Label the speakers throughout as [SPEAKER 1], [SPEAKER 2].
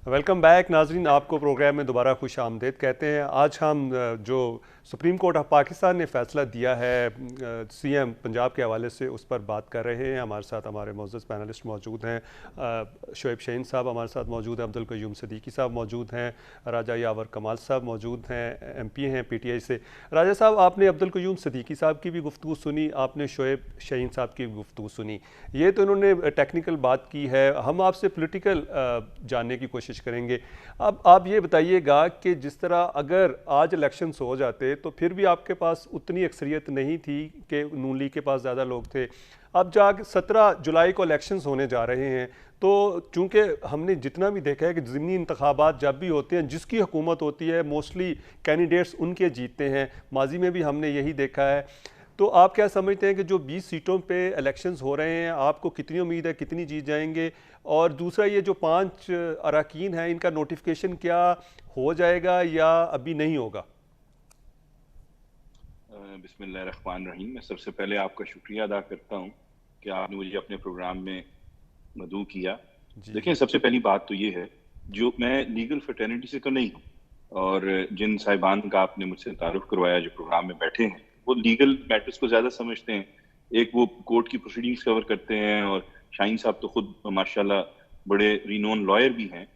[SPEAKER 1] Welcome back नाजरीन, आपको programme में दोबारा खुश आमदीद कहते हैं। आज हम जो सुप्रीम कोर्ट ऑफ पाकिस्तान ने फ़ैसला दिया है सीएम पंजाब के हवाले से, उस पर बात कर रहे हैं। हमारे साथ हमारे मोअज़्ज़ज़ पैनलिस्ट मौजूद हैं। शोएब शाहीन साहब हमारे साथ मौजूद हैं, अब्दुल क़य्यूम सिद्दीकी साहब मौजूद हैं, राजा यावर कमाल साहब मौजूद हैं, MP हैं PTI से। राजा साहब, आपने अब्दुल क़य्यूम सिद्दीकी साहब की भी गुफ्तगू सुनी, आपने शोएब शाहीन साहब की भी गुफ्तगू सुनी। ये तो इन्होंने टेक्निकल बात की है, हम आपसे पोलिटिकल जानने की कोशिश करेंगे। अब आप ये बताइएगा कि जिस तरह अगर आज इलेक्शंस हो जाते तो फिर भी आपके पास उतनी अक्सरियत नहीं थी कि नून लीग के पास ज़्यादा लोग थे। अब जाके 17 जुलाई को इलेक्शंस होने जा रहे हैं, तो चूँकि हमने जितना भी देखा है कि ज़मीनी इंतखाबात जब भी होते हैं, जिसकी हुकूमत होती है मोस्टली कैंडिडेट्स उनके जीतते हैं। माजी में भी हमने यही देखा है। तो आप क्या समझते हैं कि जो 20 सीटों पे इलेक्शंस हो रहे हैं, आपको कितनी उम्मीद है कितनी जीत जाएंगे? और दूसरा, ये जो 5 अरकान हैं, इनका नोटिफिकेशन क्या हो जाएगा या अभी नहीं होगा?
[SPEAKER 2] बिस्मिल्लाहिर्रहमानिर्रहीम। मैं सबसे पहले आपका शुक्रिया अदा करता हूँ कि आपने मुझे अपने प्रोग्राम में मदऊ किया। देखें, सबसे पहली बात तो ये है, जो मैं लीगल फ्रेटर्निटी से तो नहीं हूँ, और जिन साहिबान का आपने मुझसे तारुफ करवाया जो प्रोग्राम में बैठे हैं, वो लीगल मैटर्स को ज़्यादा समझते हैं। एक वो कोर्ट की प्रोसीडिंग्स कवर करते हैं, और शाहीन साहब तो खुद माशाल्लाह बड़े रिनोन लॉयर भी हैं।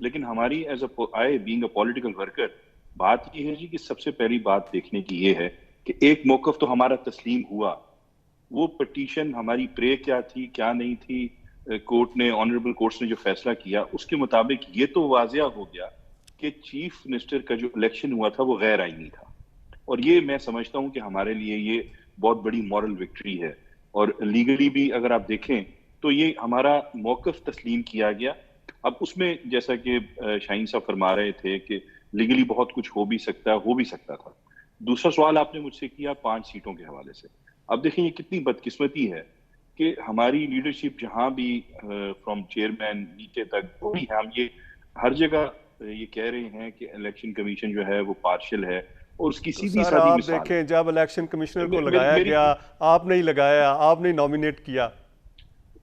[SPEAKER 2] लेकिन हमारी as I being a political worker, बात ये है जी कि सबसे पहली बात देखने की ये है कि एक मौकफ तो हमारा तस्लीम हुआ। वो पटिशन हमारी प्रे क्या थी क्या नहीं थी, कोर्ट ने, ऑनरेबल कोर्ट्स ने जो फैसला किया उसके मुताबिक ये तो वाजिया हो गया कि चीफ मिनिस्टर का जो इलेक्शन हुआ था वो गैर आईनी था। और ये मैं समझता हूं कि हमारे लिए ये बहुत बड़ी मॉरल विक्ट्री है। और लीगली भी अगर आप देखें तो ये हमारा मौकफ तस्लीम किया गया। अब उसमें जैसा कि शाहीन साहब फरमा रहे थे कि लीगली बहुत कुछ हो भी सकता था। दूसरा सवाल आपने मुझसे किया 5 सीटों के हवाले से। अब देखें, ये कितनी बदकिस्मती है कि हमारी लीडरशिप जहां भी फ्रॉम चेयरमैन नीचे तक पूरी है, हम ये हर जगह ये कह रहे हैं कि इलेक्शन कमीशन जो है वो पार्शियल है, और उसकी
[SPEAKER 1] तो
[SPEAKER 2] सीधी
[SPEAKER 1] सर
[SPEAKER 2] सादी
[SPEAKER 1] आप
[SPEAKER 2] मिसाल
[SPEAKER 1] देखें, जब इलेक्शन कमिश्नर को
[SPEAKER 2] मेरी
[SPEAKER 1] लगाया
[SPEAKER 2] मेरी
[SPEAKER 1] गया, आप नहीं लगाया, आप नहीं नॉमिनेट किया।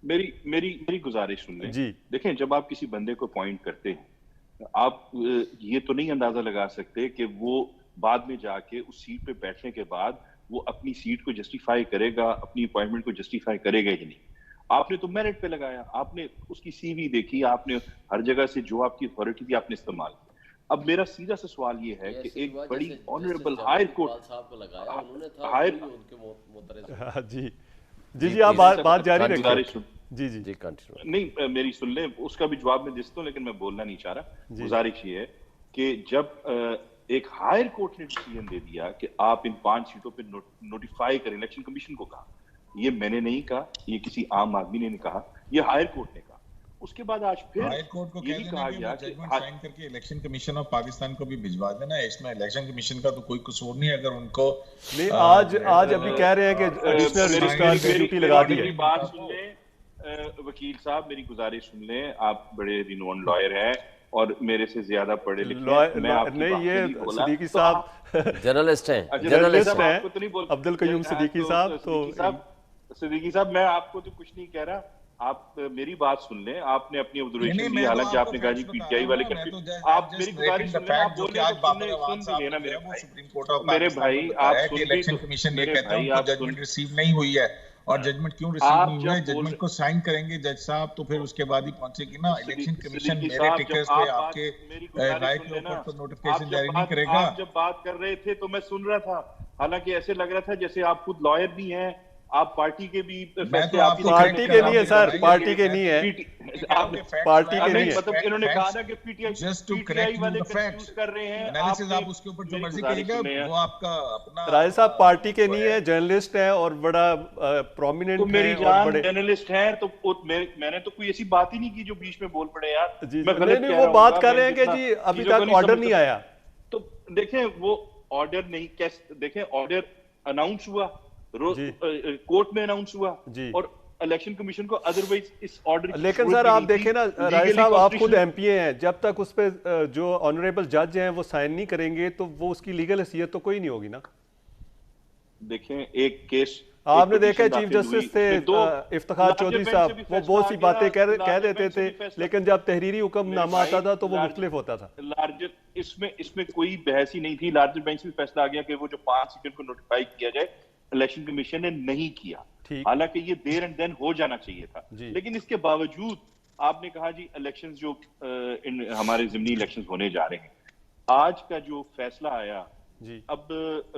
[SPEAKER 2] मेरी मेरी मेरी गुजारिश सुन लें।
[SPEAKER 1] जी
[SPEAKER 2] देखें, जब आप किसी बंदे को अपॉइंट करते हैं, आप ये तो नहीं अंदाजा लगा सकते कि वो बाद में जाके उस सीट पे बैठने के बाद वो अपनी सीट को जस्टिफाई करेगा, अपनी अपॉइंटमेंट को जस्टिफाई करेगा ही नहीं। आपने तो मेरिट पे लगाया, आपने उसकी CV देखी, आपने हर जगह से जो आपकी अथॉरिटी थी आपने इस्तेमाल की। अब मेरा सीधा सा सवाल ये है कि एक बड़ी ऑनरेबल हायर कोर्ट, हायर
[SPEAKER 1] हाँ, जी जी
[SPEAKER 3] जी
[SPEAKER 1] जी, आप
[SPEAKER 3] प्लीज
[SPEAKER 1] बात जारी रखें।
[SPEAKER 2] गुजारिश सुन,
[SPEAKER 1] जी जी
[SPEAKER 3] जी कंटिन्यू।
[SPEAKER 2] नहीं मेरी सुन ले, उसका भी जवाब मैं दे सकता हूँ, लेकिन मैं बोलना नहीं चाह रहा।
[SPEAKER 1] जी
[SPEAKER 2] गुजारिश ये है कि जब एक हायर कोर्ट ने डिसीजन दे दिया कि आप इन 5 सीटों पे नोटिफाई करें, इलेक्शन कमीशन को कहा, ये मैंने नहीं कहा, ये किसी आम आदमी ने नहीं कहा, ये हायर कोर्ट ने कहा। उसके बाद आज फिर
[SPEAKER 4] हाई कोर्ट को
[SPEAKER 2] यही कहा गया कि
[SPEAKER 4] जजमेंट साइन करके इलेक्शन कमीशन ऑफ पाकिस्तान को भी भिजवा देना है। इसमें इलेक्शन कमीशन का तो कोई कसूर नहीं है अगर उनको
[SPEAKER 1] नहीं, आज अभी कह रहे हैं कि एडिशनल रजिस्ट्रार की ड्यूटी लगा दी है।
[SPEAKER 2] मेरी बात सुन ले वकील साहब, मेरी गुजारिश सुन ले। आप बड़े रिनोन लॉयर हैं और मेरे से ज्यादा पढ़े लिखे हैं। मैं आपकी
[SPEAKER 1] नहीं,
[SPEAKER 2] बात
[SPEAKER 1] ये
[SPEAKER 2] नहीं बोला
[SPEAKER 1] सिद्दीकी
[SPEAKER 2] तो
[SPEAKER 1] साहब
[SPEAKER 3] जर्नलिस्ट हैं,
[SPEAKER 1] जर्नलिस्ट हैं,
[SPEAKER 2] आपको तो नहीं बोल,
[SPEAKER 1] अब्दुल क़य्यूम सिद्दीकी साहब। तो
[SPEAKER 2] सिद्दीकी साहब, मैं आपको तो कुछ नहीं कह रहा, आप मेरी बात सुन लें। आपने अपनी ऑब्जर्वेशन दी, हालांकि आपने कहा जी PTI वाले आप मेरी गुजारिश सुन लें। आप बोल रहे हो सुन भी लेना मेरे भाई।
[SPEAKER 4] सुप्रीम कोर्ट ऑफ
[SPEAKER 2] मेरे भाई आप सुन भी,
[SPEAKER 4] इलेक्शन कमीशन ये कहता है
[SPEAKER 2] भाई
[SPEAKER 4] उनको
[SPEAKER 2] आप
[SPEAKER 4] जजमेंट रिसीव नहीं हुई है, और जजमेंट क्यों रिसीव नहीं हुई है, जजमेंट को साइन करेंगे जज साहब तो फिर उसके बाद ही पहुंचेगी ना इलेक्शन कमीशन। मेरे टिकट्स पे आपके राय के ऊपर तो नोटिफिकेशन जारी नहीं करेगा।
[SPEAKER 2] आप जब बात कर रहे थे तो मैं सुन रहा था, हालांकि ऐसे लग रहा था जैसे आप खुद लॉयर भी हैं, आप पार्टी के भी फैसले, आप
[SPEAKER 1] पार्टी के नहीं है सर, पार्टी के नहीं है, पार्टी के नहीं है।
[SPEAKER 2] मतलब इन्होंने कहा ना कि PTI वाले कंफ्यूज कर रहे हैं।
[SPEAKER 4] एनालिसिस आप उसके ऊपर जो मर्जी करिएगा, वो आपका अपना।
[SPEAKER 1] राय साहब पार्टी के नहीं है, जर्नलिस्ट है और बड़ा प्रोमिनेंट
[SPEAKER 2] तो मेरी जान जर्नलिस्ट है, तो मैंने तो कोई ऐसी बात ही नहीं की जो बीच में बोल पड़े यार।
[SPEAKER 1] जी नहीं, वो बात कर रहे हैं कि जी अभी तक ऑर्डर नहीं आया।
[SPEAKER 2] तो देखें, वो ऑर्डर नहीं, कैसे देखें, ऑर्डर अनाउंस हुआ, कोर्ट में अनाउंस हुआ, और इलेक्शन कमीशन को अदरवाइज इस ऑर्डर।
[SPEAKER 1] लेकिन सर आप देखें ना राय साहब, आप खुद MP हैं, जब तक उस पे जो ऑनरेबल जज हैं वो साइन नहीं करेंगे तो वो उसकी लीगल हैसियत तो कोई नहीं होगी ना।
[SPEAKER 2] देखें, एक केस
[SPEAKER 1] आपने देखा चीफ जस्टिस थे इफ्तिखार चौधरी साहब, वो बहुत सी बातें कह देते थे, लेकिन जब तहरीरी हुक्मनामा आता था तो वो मुख्तलिफ होता था।
[SPEAKER 2] लार्जर इसमें कोई बहस ही नहीं थी। लार्जर बेंच में फैसला आ गया कि वो जो 5 सेकंड को नोटिफाई किया जाए, इलेक्शन कमीशन ने नहीं किया। हालांकि ये देर एंड देन हो जाना चाहिए था, लेकिन इसके बावजूद आपने कहा जी इलेक्शंस जो हमारे ज़िमनी इलेक्शंस होने जा रहे हैं, आज का जो फैसला आया जी, अब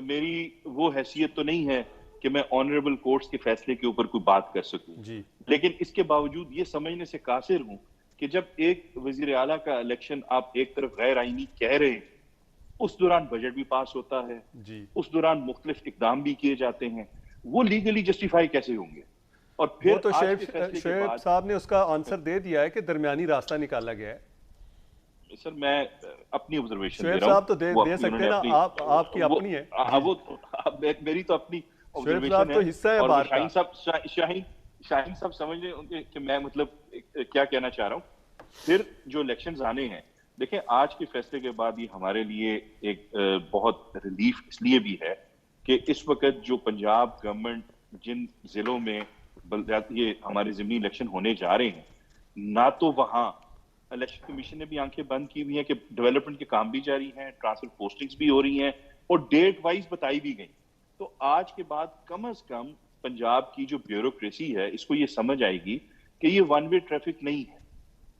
[SPEAKER 2] मेरी वो हैसियत तो नहीं है कि मैं ऑनरेबल कोर्ट्स के फैसले के ऊपर कोई बात कर सकूं जी, लेकिन इसके बावजूद ये समझने से कासिर हूं कि जब एक वजीर आला का इलेक्शन आप एक तरफ गैर आईनी कह रहे हैं, उस दौरान बजट भी पास होता है जी, उस दौरान मुख्तलिफ इकदाम भी किए जाते हैं, वो लीगली जस्टिफाई कैसे होंगे? और फिर
[SPEAKER 1] वो तो शोएब साहब ने उसका आंसर दे दिया है कि दरमियानी रास्ता निकाला गया है।
[SPEAKER 2] सर मैं अपनी ऑब्जर्वेशन
[SPEAKER 1] दे रहा हूं। साहब तो दे सकते हैं ना, आपकी अपनी है।
[SPEAKER 2] वो मेरी तो अपनी
[SPEAKER 1] ऑब्जर्वेशन है, तो हिस्सा है बात का।
[SPEAKER 2] शाहीन साहब समझ रहे होंगे कि मैं मतलब क्या कहना चाह रहा हूं। फिर जो इलेक्शंस आने हैं, देखें आज के फैसले के बाद ये हमारे लिए एक बहुत रिलीफ इसलिए भी है कि इस वक्त जो पंजाब गवर्नमेंट जिन जिलों में ये हमारे ज़िमनी इलेक्शन होने जा रहे हैं, ना तो वहां इलेक्शन कमीशन ने भी आंखें बंद की हुई हैं कि डेवलपमेंट के काम भी जारी हैं, ट्रांसफर पोस्टिंग्स भी हो रही हैं और डेट वाइज बताई भी गई। तो आज के बाद कम से कम पंजाब की जो ब्यूरोक्रेसी है, इसको ये समझ आएगी कि ये वन वे ट्रैफिक नहीं है।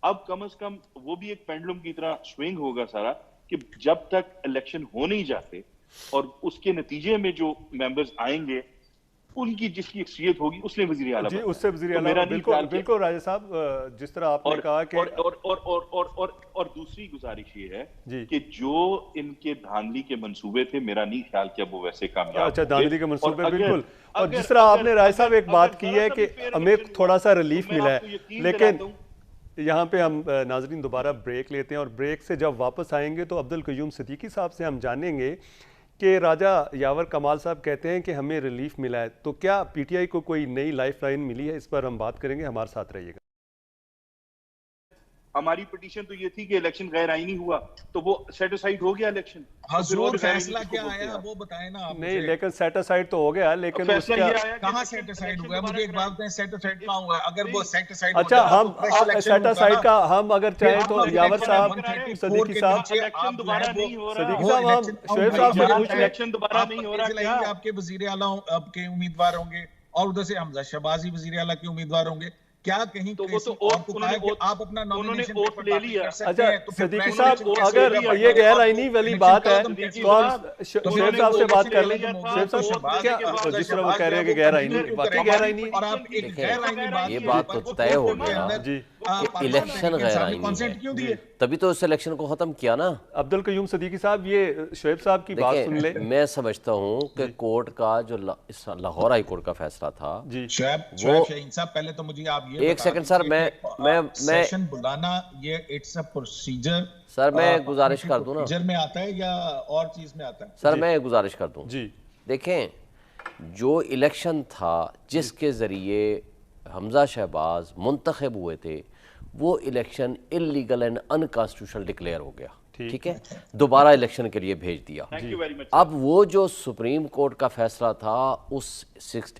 [SPEAKER 2] अब कम से कम वो भी एक पेंडुलम की तरह स्विंग होगा सारा, कि जब तक इलेक्शन हो नहीं जाते और उसके नतीजे में जो मेंबर्स आएंगे उनकी जिसकी एक्सपीरियंस होगी उसने वजीर आला
[SPEAKER 1] जी, उससे वजीर आला बिल्कुल राजा साहब, जिस तरह आपने कहा कि
[SPEAKER 2] और दूसरी गुजारिश ये है कि जो इनके धांधली के मंसूबे थे, मेरा नहीं ख्याल कि अब वो वैसे कामयाब।
[SPEAKER 1] अच्छा, धांधली के मंसूबे बिल्कुल। और जिस तरह आपने राय साहब एक बात की है कि हमें थोड़ा सा रिलीफ मिला है, लेकिन यहाँ पे हम नाजरीन दोबारा ब्रेक लेते हैं और ब्रेक से जब वापस आएंगे तो अब्दुल कयूम सिद्दीकी साहब से हम जानेंगे कि राजा यावर कमाल साहब कहते हैं कि हमें रिलीफ मिला है, तो क्या पीटीआई को कोई नई लाइफ लाइन मिली है? इस पर हम बात करेंगे, हमारे साथ रहिएगा।
[SPEAKER 2] हमारी पिटीशन तो ये थी कि इलेक्शन गैर आईनी हुआ, तो वो सेट असाइड हो गया इलेक्शन।
[SPEAKER 4] हुजूर फैसला क्या आया वो बताएं ना आप।
[SPEAKER 1] नहीं, लेकिन सेट असाइड तो हो गया, लेकिन
[SPEAKER 2] उसका
[SPEAKER 4] कहां सेट असाइड हुआ? मुझे एक बात बताएं, सेट असाइड कहां हुआ? अगर वो सेट असाइड
[SPEAKER 1] अच्छा, हम सेट असाइड का हम अगर चाहें तो यावर साहब, सदीकी साहब,
[SPEAKER 2] इलेक्शन दोबारा नहीं हो रहा,
[SPEAKER 1] सदीकी साहब, हम शोएब साहब से पूछ
[SPEAKER 2] इलेक्शन दोबारा नहीं हो रहा,
[SPEAKER 4] आपके वजीर आला आपके उम्मीदवार होंगे और उधर से हमजा शहबाज वजीर आला के उम्मीदवार होंगे, क्या कहीं
[SPEAKER 2] तो वो तो
[SPEAKER 4] आप अपना नॉमिनेशन
[SPEAKER 2] वोट ले लिया।
[SPEAKER 1] अच्छा सदीकी साहब, अगर ये गैर आईनी वाली बात है तो हम शोएब साहब से बात कर लेंगे। शोएब साहब, क्या जिस तरह वो कह रहे हैं कि गैर आईनी, वाकई गैर आईनी,
[SPEAKER 4] और आप एक गैर आईनी बात,
[SPEAKER 3] ये बात तो तय हो गया जी, इलेक्शन गैर आईनी
[SPEAKER 4] क्यों दिए?
[SPEAKER 3] तभी तो इस इलेक्शन को खत्म किया ना।
[SPEAKER 1] अब्दुल कयूम सिद्दीकी साहब, ये शोएब साहब की बात सुन ले।
[SPEAKER 3] मैं समझता हूँ कि कोर्ट का जो लाहौर हाई कोर्ट का फैसला था
[SPEAKER 1] जी,
[SPEAKER 4] शहीन साहब पहले तो मुझे आप ये
[SPEAKER 3] एक सेकंड सर, मैं
[SPEAKER 4] सेशन बुलाना ये इट्स अ प्रोसीजर।
[SPEAKER 3] सर मैं गुजारिश कर दूं ना,
[SPEAKER 4] प्रोसीजर में आता है या और चीज में आता है?
[SPEAKER 3] सर मैं गुजारिश कर दूं
[SPEAKER 1] जी,
[SPEAKER 3] देखें जो इलेक्शन था जिसके जरिए हमजा शहबाज मुंतखब हुए थे, वो election illegal and unconstitutional declare हो गया, ठीक है, दोबारा इलेक्शन के लिए भेज दिया। अब वो जो सुप्रीम कोर्ट का फैसला था उस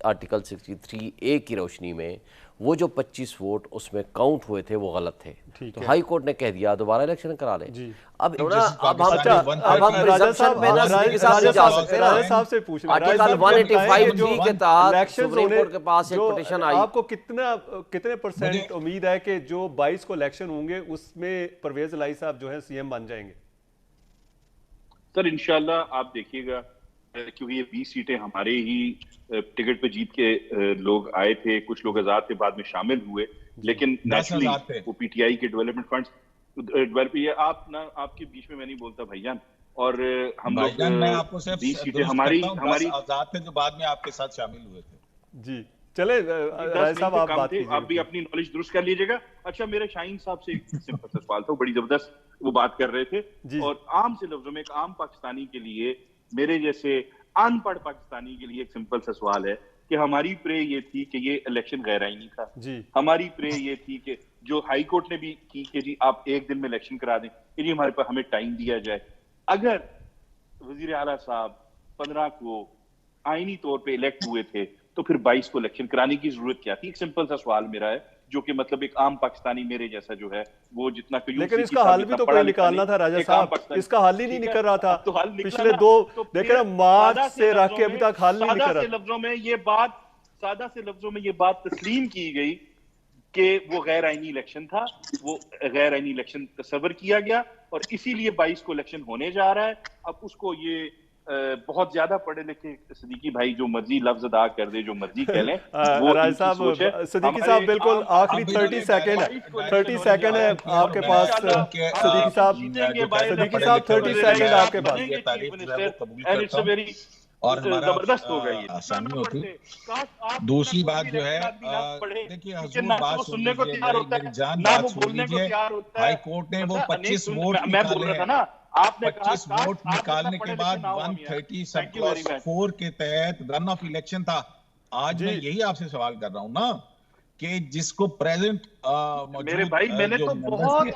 [SPEAKER 3] आर्टिकल 63A की रोशनी में, वो जो 25 वोट उसमें काउंट हुए थे वो गलत थे, तो हाई कोर्ट ने कह दिया दोबारा इलेक्शन करा ले। अब हम
[SPEAKER 1] साहब से पूछ रहे हैं,
[SPEAKER 3] आर्टिकल 185 के तहत सुप्रीम कोर्ट के पास एक पिटीशन आई।
[SPEAKER 1] आपको कितने परसेंट उम्मीद है कि जो 22 को इलेक्शन होंगे उसमें परवेज इलाही साहब जो है सीएम बन जाएंगे?
[SPEAKER 2] सर इंशाल्लाह आप देखिएगा, क्योंकि ये 20 सीटें हमारे ही टिकट पे जीत के लोग आए थे, कुछ लोग आजाद थे, बाद में शामिल हुए, लेकिन नेचुरली वो पीटीआई के डेवलपमेंट फंड्स डेवलप, ये आप ना आपके बीच में मैं नहीं बोलता भाईजान, और हम लोग 20 सीटें हमारी
[SPEAKER 4] आजाद थे जो बाद में आपके साथ शामिल हुए थे।
[SPEAKER 1] जी चले राय साहब, आप बात कीजिए,
[SPEAKER 2] आप भी अपनी नॉलेज दुरुस्त कर लीजिएगा। अच्छा, मेरे शाहीन साहब से एक सिंपल सा सवाल था, बड़ी जबरदस्त वो बात कर रहे थे, और आम से लफ्जों में एक आम पाकिस्तानी के लिए, मेरे जैसे अनपढ़ पाकिस्तानी के लिए एक सिंपल सा सवाल है कि हमारी प्रे ये थी कि ये इलेक्शन गैर आईनी था जी, हमारी प्रे ये थी कि जो हाई कोर्ट ने भी की कि जी आप एक दिन में इलेक्शन करा दें, कि जी हमारे पास हमें टाइम दिया जाए। अगर वजीर आला साहब 15 को आईनी तौर पे इलेक्ट हुए थे तो फिर 22 को इलेक्शन कराने की जरूरत क्या थी? एक सिंपल सा सवाल मेरा है, जो कि मतलब एक आम पाकिस्तानी मेरे जैसा जो है वो जितना,
[SPEAKER 1] लेकिन इसका हल भी तो कोई निकालना था राजा साहब, इसका हल ही नहीं निकल रहा था।
[SPEAKER 2] तो हल
[SPEAKER 1] पिछले दो देखे मार्च से रख के अभी तक हल नहीं निकल रहा।
[SPEAKER 2] सादा से लफ्जों में ये बात तस्लीम की गई कि वो गैर आईनी इलेक्शन था, वो गैर आईनी इलेक्शन तस्वर किया गया और इसीलिए 22 को इलेक्शन होने जा रहा है। अब उसको ये बहुत ज्यादा पढ़े लिखे सदीकी भाई जो मर्जी लफ्ज अदा कर दे, जो मर्जी कह लें, वो
[SPEAKER 1] राज साहब, सदीकी साहब बिल्कुल आखिरी 30 सेकंड है आपके पास। सदीकी साहब 30 सेकंड आपके पास
[SPEAKER 4] और
[SPEAKER 2] जबरदस्त हो गई
[SPEAKER 4] आसानी होती। दूसरी बात जो है, देखिए हजूर बात सुन लीजिए, मेरी जान बात सुन लीजिए। हाई कोर्ट ने वो 25 वोट निकाले हैं, 25 वोट निकालने के बाद 130/4 के तहत रन ऑफ इलेक्शन था। आज मैं यही आपसे सवाल कर रहा हूं ना कि जिसको प्रेजेंट
[SPEAKER 2] मेरे भाई मैंने तो बहुत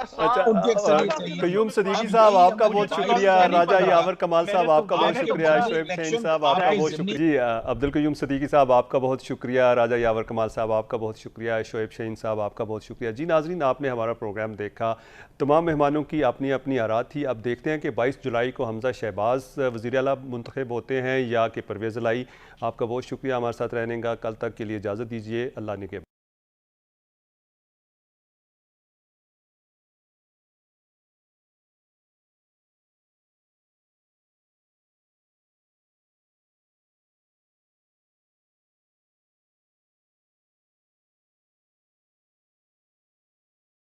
[SPEAKER 1] कयूम सदीकी साहब आपका बहुत शुक्रिया, राजा यावर कमाल साहब आपका बहुत शुक्रिया, शोएब शाहीन साहब आपका बहुत शुक्रिया, जी अब्दुल कयूम सदीकी साहब आपका बहुत शुक्रिया, राजा यावर कमाल साहब आपका बहुत शुक्रिया, शोएब शाहीन साहब आपका बहुत शुक्रिया। जी नाजरीन, आपने हमारा प्रोग्राम देखा, तमाम मेहमानों की अपनी अपनी आरा थी। अब देखते हैं कि 22 जुलाई को हमजा शहबाज वज़ीर आला मुंतखब होते हैं या कि परवेज़ लाई। आपका बहुत शुक्रिया हमारे साथ रहने का। कल तक के लिए इजाज़त दीजिए, अल्लाह ने के।